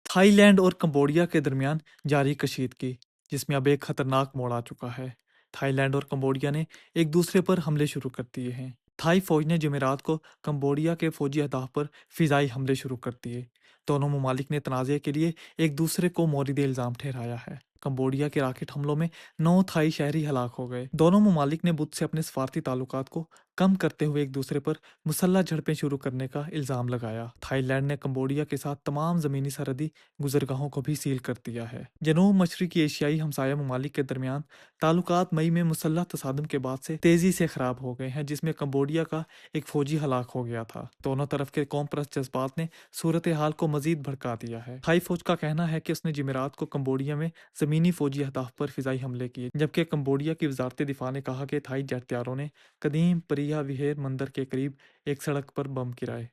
Thai land اور Cambodia کے درمیان جاری کشیدگی، جس میں اب ایک خطرناک موڑ آ چکا ہے۔ تھائی لینڈ اور کمبوڈیا نے ایک دوسرے پر حملے شروع کر دیے ہیں۔ تھائی فوج نے جمعرات کو کمبوڈیا کے فوجی اہداف پر فضائی حملے شروع کر دیے۔ دونوں ممالک نے تنازع کے لیے ایک دوسرے کو مورد الزام ٹھہرایا ہے۔ کمبوڈیا کے راکٹ حملوں میں 9 تھائی شہری ہلاک ہو گئے۔ دونوں ممالک نے بدھ سے اپنے سفارتی تعلقات کو کم کرتے ہوئے ایک دوسرے پر مسلح جھڑپیں شروع کرنے کا الزام لگایا۔ تھائی لینڈ نے کمبوڈیا کے ساتھ تمام زمینی سرحدی گزرگاہوں کو بھی سیل کر دیا ہے۔ جنوب مشرقی ایشیائی ہمسایہ ممالک کے درمیان تعلقات مئی میں مسلح تصادم کے بعد سے تیزی سے خراب ہو گئے ہیں، جس میں کمبوڈیا کا ایک فوجی ہلاک ہو گیا تھا۔ دونوں طرف کے قوم پرست جذبات نے صورتحال کو مزید بھڑکا دیا ہے۔ تھائی فوج کا کہنا ہے کہ اس نے جمعرات کو کمبوڈیا میں زمینی فوجی اہداف پر فضائی حملے کیے، جبکہ کمبوڈیا کی وزارت دفاع نے کہا کہ تھائی جیٹ طیاروں نے قدیم پریا وہیر مندر کے قریب ایک سڑک پر بم گرائے۔